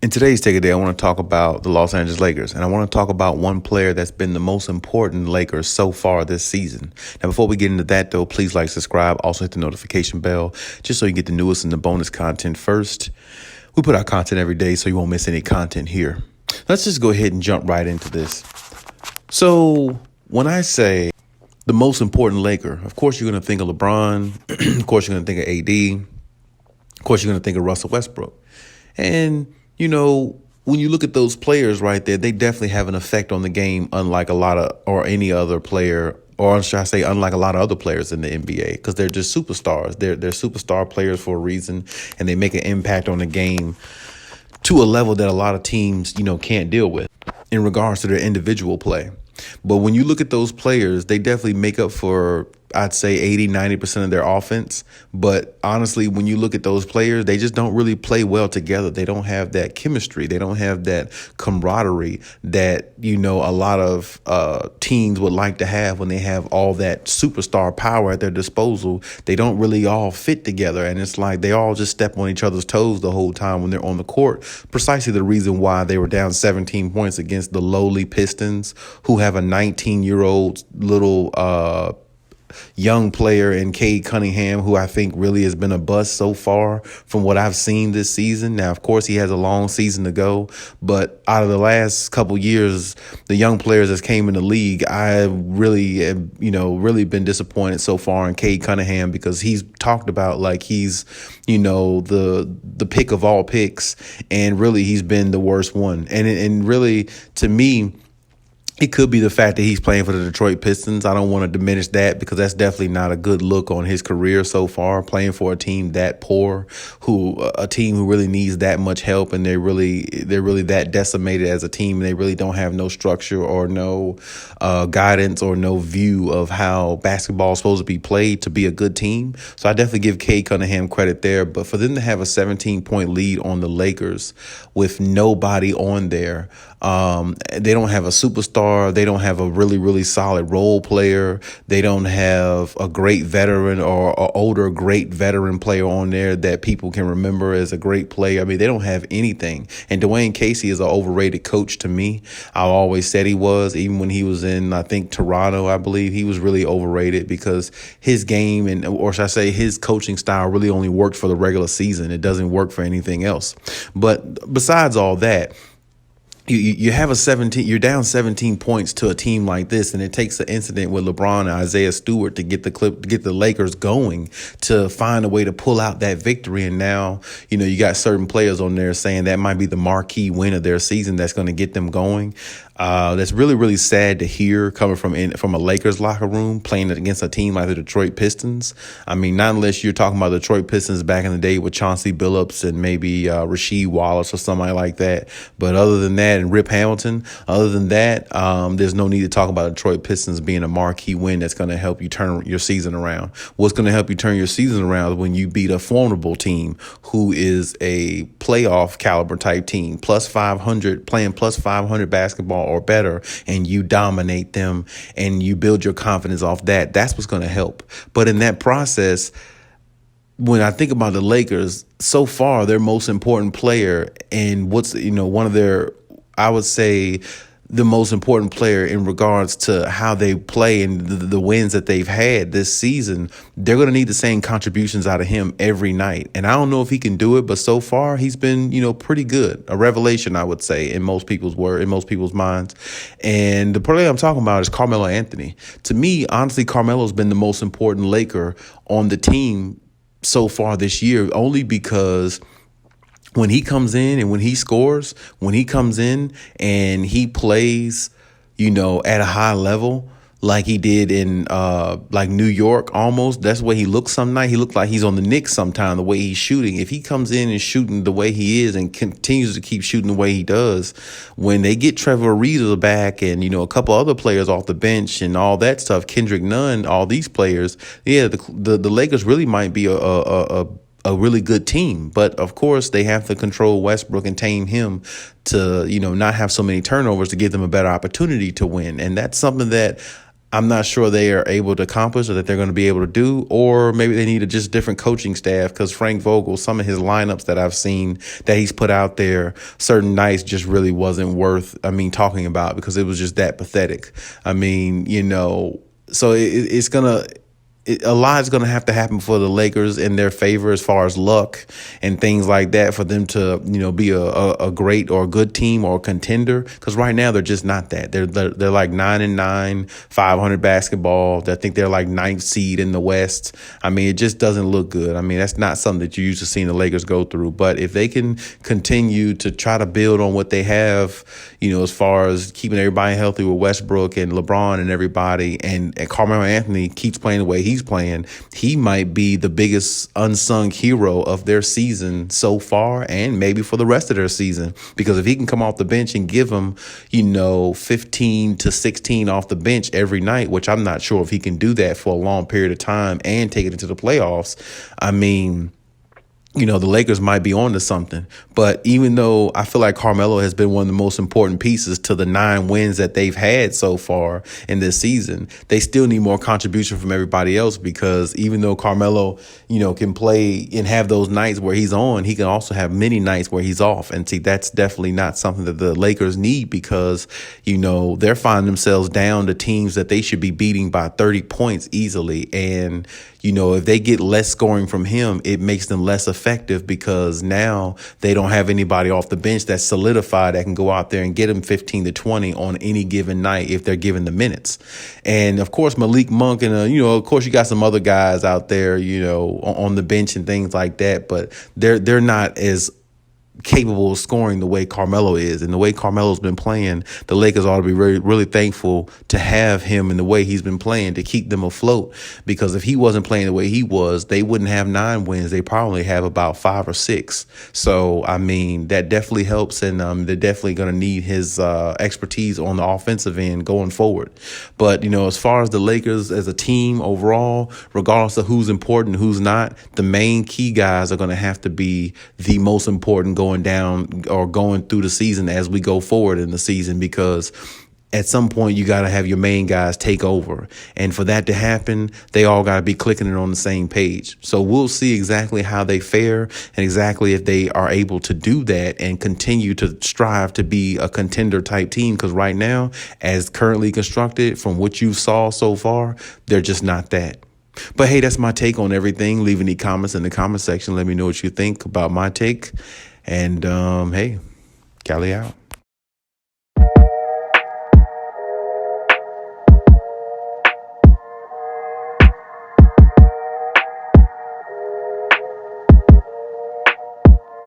In today's Take a Day, I want to talk about the Los Angeles Lakers, and I want to talk about one player that's been the most important Lakers so far this season. Now, before we get into that, though, please like, subscribe, also hit the notification bell, just so you get the newest and the bonus content first. We put out content every day, so you won't miss any content here. Let's just go ahead and jump right into this. So, when I say the most important Laker, of course you're going to think of LeBron, of course you're going to think of AD, of course you're going to think of Russell Westbrook. And you know, when you look at those players right there, they definitely have an effect on the game, unlike a lot of, or any other player, or should I say, unlike a lot of other players in the NBA, because they're just superstars. They're superstar players for a reason, and they make an impact on the game to a level that a lot of teams, can't deal with in regards to their individual play. But when you look at those players, they definitely make up for, I'd say, 80-90% of their offense. But honestly, when you look at those players, they just don't really play well together. They don't have that chemistry. They don't have that camaraderie that, a lot of teams would like to have when they have all that superstar power at their disposal. They don't really all fit together. And it's like they all just step on each other's toes the whole time when they're on the court. Precisely the reason why they were down 17 points against the lowly Pistons, who have a 19-year-old little young player in Cunningham, who I think really has been a bust so far from what I've seen this season. Now, of course, he has a long season to go, but out of the last couple years, the young players that came in the league, I really have, really been disappointed so far in Cunningham, because he's talked about like he's, the pick of all picks, and really he's been the worst one. And really, to me, it could be the fact that he's playing for the Detroit Pistons. I don't want to diminish that, because that's definitely not a good look on his career so far, playing for a team that poor, a team who really needs that much help, and they're really that decimated as a team, and they really don't have no structure or no guidance or no view of how basketball is supposed to be played to be a good team. So I definitely give Cunningham credit there. But for them to have a 17-point lead on the Lakers with nobody on there, they don't have a superstar. They don't have a really, really solid role player. They don't have a great veteran or an older great veteran player on there that people can remember as a great player. I mean, they don't have anything. And Dwayne Casey is an overrated coach to me. I always said he was, even when he was in, I think, Toronto, I believe. He was really overrated because his game, or should I say his coaching style, really only worked for the regular season. It doesn't work for anything else. But besides all that, you have you're down 17 points to a team like this, and it takes an incident with LeBron and Isaiah Stewart to get the Lakers going, to find a way to pull out that victory. And now, you got certain players on there saying that might be the marquee win of their season that's going to get them going. That's really, really sad to hear coming from a Lakers locker room playing against a team like the Detroit Pistons. I mean, not unless you're talking about the Detroit Pistons back in the day with Chauncey Billups and maybe Rasheed Wallace or somebody like that. But other than that, and Rip Hamilton, other than that, there's no need to talk about Detroit Pistons being a marquee win that's going to help you turn your season around. What's going to help you turn your season around is when you beat a formidable team who is a playoff caliber type team, plus 500, playing plus 500 basketball or better, and you dominate them and you build your confidence off that. That's what's going to help. But in that process, when I think about the Lakers, so far their most important player, and what's one of their, I would say, the most important player in regards to how they play and the wins that they've had this season, they're going to need the same contributions out of him every night. And I don't know if he can do it, but so far he's been, pretty good. A revelation, I would say, in most people's minds. And the player I'm talking about is Carmelo Anthony. To me, honestly, Carmelo's been the most important Laker on the team so far this year, only because when he comes in and when he scores, when he comes in and he plays, at a high level, like he did in like New York almost, that's the way he looks some night. He looked like he's on the Knicks sometime, the way he's shooting. If he comes in and shooting the way he is and continues to keep shooting the way he does, when they get Trevor Ariza back and, a couple other players off the bench and all that stuff, Kendrick Nunn, all these players, the Lakers really might be a really good team. But of course they have to control Westbrook and tame him to, not have so many turnovers to give them a better opportunity to win. And that's something that I'm not sure they are able to accomplish or that they're going to be able to do, or maybe they need a just different coaching staff, because Frank Vogel, some of his lineups that I've seen that he's put out there certain nights just really wasn't worth, talking about, because it was just that pathetic. So it's going to, a lot is going to have to happen for the Lakers in their favor as far as luck and things like that for them to, be a great or a good team or a contender. Because right now they're just not that. They're like 9-9, 500 basketball. I think they're like 9th seed in the West. It just doesn't look good. That's not something that you used to seeing the Lakers go through. But if they can continue to try to build on what they have, as far as keeping everybody healthy with Westbrook and LeBron and everybody, and Carmelo Anthony keeps playing the way he's playing, he might be the biggest unsung hero of their season so far, and maybe for the rest of their season. Because if he can come off the bench and give them, 15 to 16 off the bench every night, which I'm not sure if he can do that for a long period of time and take it into the playoffs, the Lakers might be on to something. But even though I feel like Carmelo has been one of the most important pieces to the 9 wins that they've had so far in this season, they still need more contribution from everybody else, because even though Carmelo, can play and have those nights where he's on, he can also have many nights where he's off. And see, that's definitely not something that the Lakers need, because, they're finding themselves down to teams that they should be beating by 30 points easily. And, if they get less scoring from him, it makes them less effective, because now they don't have anybody off the bench that's solidified that can go out there and get them 15 to 20 on any given night if they're given the minutes. And of course, Malik Monk and, of course, you got some other guys out there, on the bench and things like that, but they're not as capable of scoring the way Carmelo is. And the way Carmelo's been playing, the Lakers ought to be really, really thankful to have him in the way he's been playing to keep them afloat. Because if he wasn't playing the way he was, they wouldn't have 9 wins. They probably have about 5 or 6. So, that definitely helps. And they're definitely going to need his expertise on the offensive end going forward. But, as far as the Lakers as a team overall, regardless of who's important, who's not, the main key guys are going to have to be the most important going down or going through the season as we go forward in the season, because at some point you got to have your main guys take over. And for that to happen, they all got to be clicking it on the same page. So we'll see exactly how they fare and exactly if they are able to do that and continue to strive to be a contender type team. Because right now, as currently constructed, from what you saw so far, they're just not that. But hey, that's my take on everything. Leave any comments in the comment section. Let me know what you think about my take. And hey, Cali out.